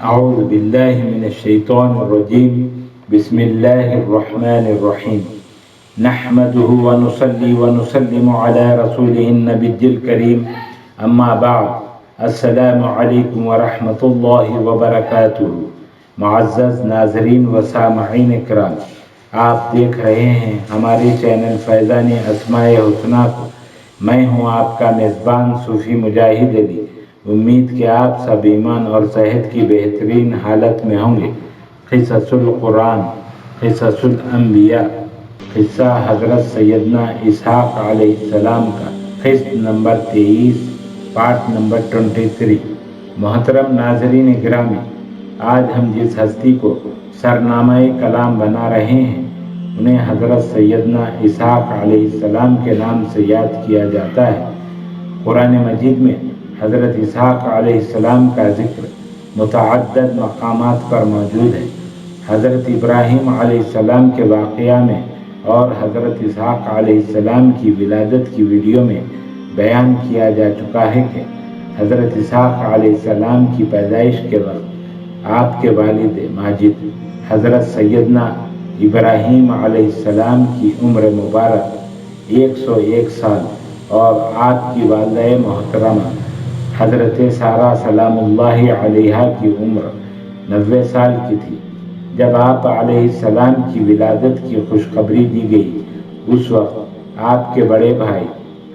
أعوذ بالله من الشيطان الرجيم. بسم الله الرحمن الرحيم. نحمده ونصلي ونسلم على رسوله النبي الكريم. أما بعد، السلام علیکم ورحمۃ اللہ وبرکاتہ. معزز ناظرین و سامعین کرام، آپ دیکھ رہے ہیں ہمارے چینل فیضان اسماء حسنہ کو. میں ہوں آپ کا میزبان صوفی مجاہد علی. امید کہ آپ سب ایمان اور صحت کی بہترین حالت میں ہوں گے. قصص القرآن، قصص الانبیاء، قصہ حضرت سیدنا اسحاق علیہ السلام کا، قسط نمبر 23، پارٹ نمبر 23. محترم ناظرین گرامی، آج ہم جس ہستی کو سرنامہ کلام بنا رہے ہیں انہیں حضرت سیدنا اسحاق علیہ السلام کے نام سے یاد کیا جاتا ہے. قرآن مجید میں حضرت اسحاق علیہ السلام کا ذکر متعدد مقامات پر موجود ہے. حضرت ابراہیم علیہ السلام کے واقعہ میں اور حضرت اسحاق علیہ السلام کی ولادت کی ویڈیو میں بیان کیا جا چکا ہے کہ حضرت اسحاق علیہ السلام کی پیدائش کے وقت آپ کے والد ماجد حضرت سیدنا ابراہیم علیہ السلام کی عمر مبارک 101 سال اور آپ کی والدہ محترمہ حضرت سارہ سلام اللہ علیہا کی عمر 90 سال کی تھی. جب آپ علیہ السلام کی ولادت کی خوشخبری دی گئی اس وقت آپ کے بڑے بھائی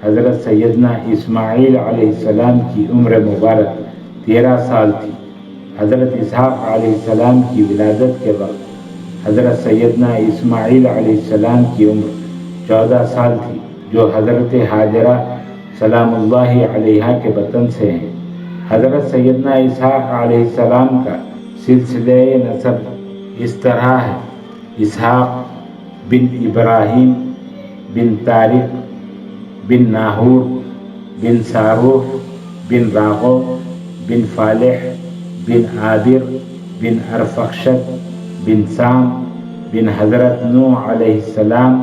حضرت سیدنا اسماعیل علیہ السلام کی عمر مبارک 13 سال تھی. حضرت اسحاق علیہ السلام کی ولادت کے وقت حضرت سیدنا اسماعیل علیہ السلام کی عمر 14 سال تھی، جو حضرت ہاجرہ سلام اللہ علیہا کے بطن سے ہیں. حضرت سیدنا اسحاق علیہ السلام کا سلسلہ نسب اس طرح ہے: اسحاق بن ابراہیم بن طارق بن ناہور بن صاروخ بن راغو بن فالح بن عابر بن ارفخشد بن سام بن حضرت نوح علیہ السلام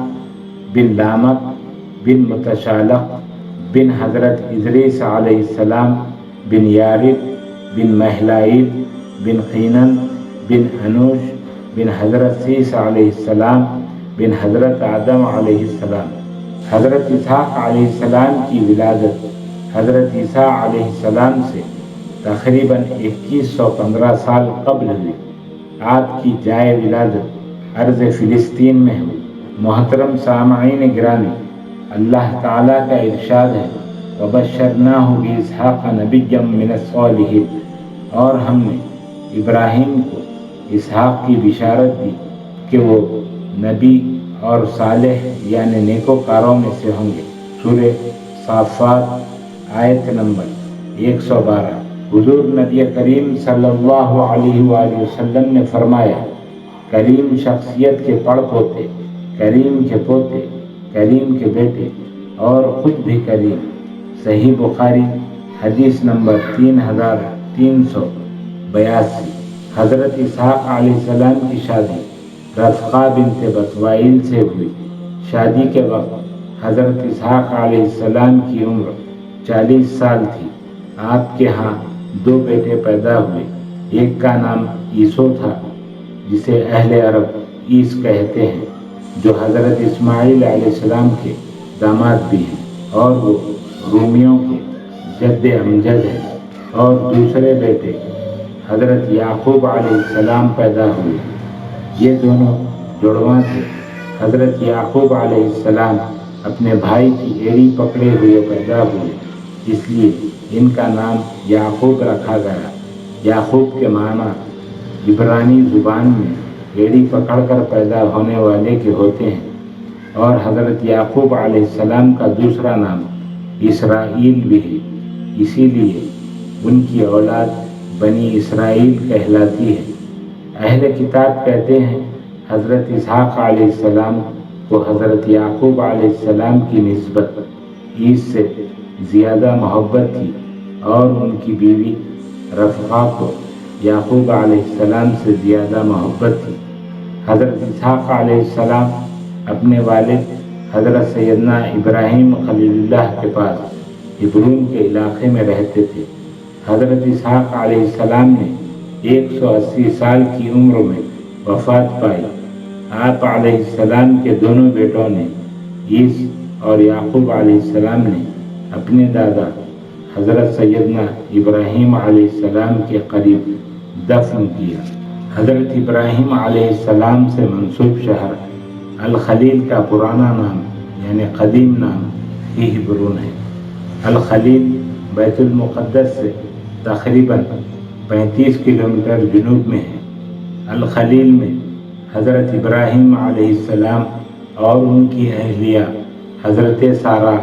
بن لامک بن متشالق بن حضرت ادریس علیہ السلام بن یارب بن مہلائیل بن قینن بن انوش بن حضرت سیس علیہ السلام بن حضرت آدم علیہ السلام. حضرت اسحاق علیہ السلام کی ولادت حضرت عیسیٰ علیہ السلام سے تقریباً 2115 سال قبل ہوئی. آپ کی جائے ولادت ارض فلسطین میں ہوئی. محترم سامعین گرامی، اللہ تعالیٰ کا ارشاد ہے: وَبَشَّرْنَاهُ بِإِسْحَاقَ نَبِيًّا مِّنَ الصَّالِحِينَ، اور ہم نے ابراہیم کو اسحاق کی بشارت دی کہ وہ نبی اور صالح یعنی نیکوکاروں میں سے ہوں گے. سورہ صافات آیت نمبر 112. حضور نبی کریم صلی اللہ علیہ وآلہ وسلم نے فرمایا: کریم شخصیت کے پڑ پوتے، کریم کے پوتے، کریم کے بیٹے اور خود بھی کریم. صحیح بخاری حدیث نمبر 3382. حضرت اسحاق علیہ السلام کی شادی رفقہ بنت بطوائل سے ہوئی. شادی کے وقت حضرت اسحاق علیہ السلام کی عمر 40 سال تھی. آپ کے ہاں 2 بیٹے پیدا ہوئے. ایک کا نام عیسو تھا جسے اہل عرب عیس کہتے ہیں، جو حضرت اسماعیل علیہ السلام کے داماد بھی ہیں اور وہ رومیوں کے جد امجد ہے. اور دوسرے بیٹے حضرت یعقوب علیہ السلام پیدا ہوئے. یہ دونوں جڑواں تھے. حضرت یعقوب علیہ السلام اپنے بھائی کی ایڑی پکڑے ہوئے پیدا ہوئے، اس لیے ان کا نام یعقوب رکھا گیا. یعقوب کے معنی عبرانی زبان میں ایڑی پکڑ کر پیدا ہونے والے کے ہوتے ہیں. اور حضرت یعقوب علیہ السلام کا دوسرا نام اسرائیل بھی ہے، اسی لیے ان کی اولاد بنی اسرائیل کہلاتی ہے. اہل کتاب کہتے ہیں حضرت اسحاق علیہ السلام کو حضرت یعقوب علیہ السلام کی نسبت عیس سے زیادہ محبت تھی اور ان کی بیوی رفقہ کو یعقوب علیہ السلام سے زیادہ محبت تھی. حضرت اسحاق علیہ السلام اپنے والد حضرت سیدنا ابراہیم خلیل اللہ کے پاس ہبرون کے علاقے میں رہتے تھے. حضرت اسحاق علیہ السلام نے 180 سال کی عمر میں وفات پائی۔ آپ علیہ السلام کے دونوں بیٹوں نے عیس اور یعقوب علیہ السلام نے اپنے دادا حضرت سیدنا ابراہیم علیہ السلام کے قریب دفن کیا۔ حضرت ابراہیم علیہ السلام سے منسوب شہر الخلیل کا پرانا نام یعنی قدیم نام ہیبرون ہے۔ الخلیل بیت المقدس سے تقریباً 35 کلومیٹر جنوب میں ہے۔ الخلیل میں حضرت ابراہیم علیہ السلام اور ان کی اہلیہ حضرت سارہ،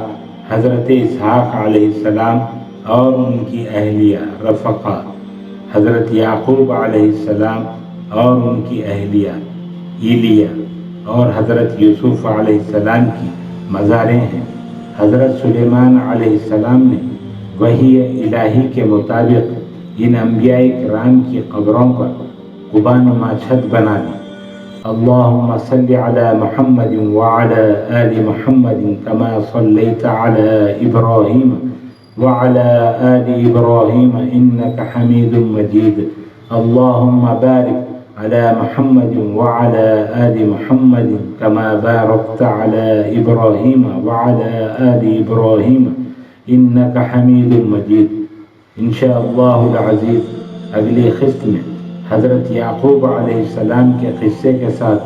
حضرت اسحاق علیہ السلام اور ان کی اہلیہ رفقہ، حضرت یعقوب علیہ السلام اور ان کی اہلیہ ایلیہ اور حضرت یوسف علیہ السلام کی مزاریں ہیں۔ حضرت سلیمان علیہ السلام نے وحی الہی کے مطابق ان انبیاء کرام کی قبروں پر قباء نما چھت بنا دی۔ اللہم صلی علی محمد وعلی آل محمد کما صلیت علی ابراہیم وعلی آل ابراہیم انک حمید مجید۔ اللہم بارک علی محمد وعلی آل محمد کما بارکت علی ابراہیم وعلی آل ابراہیم انک حمید مجید۔ انشاءاللہ العزیز اگلی قسط میں حضرت یعقوب علیہ السلام کے قصے کے ساتھ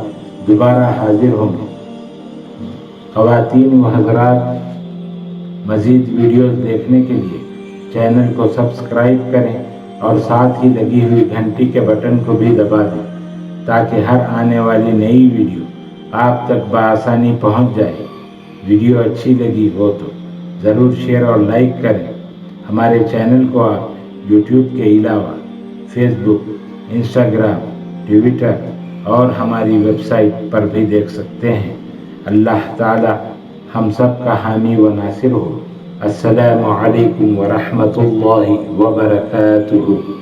دوبارہ حاضر ہوں گے۔ خواتین و حضرات، مزید ویڈیوز دیکھنے کے لیے چینل کو سبسکرائب کریں اور ساتھ ہی لگی ہوئی گھنٹی کے بٹن کو بھی دبا دیں تاکہ ہر آنے والی نئی ویڈیو آپ تک بآسانی پہنچ جائے۔ ویڈیو اچھی لگی ہو تو ضرور شیئر اور لائک کریں۔ ہمارے چینل کو آپ یوٹیوب کے علاوہ فیس بک، انسٹاگرام، ٹویٹر اور ہماری ویب سائٹ پر بھی دیکھ سکتے ہیں۔ اللہ تعالی ہم سب کا حامی و ناصر ہو۔ السلام علیکم ورحمۃ اللہ وبرکاتہ۔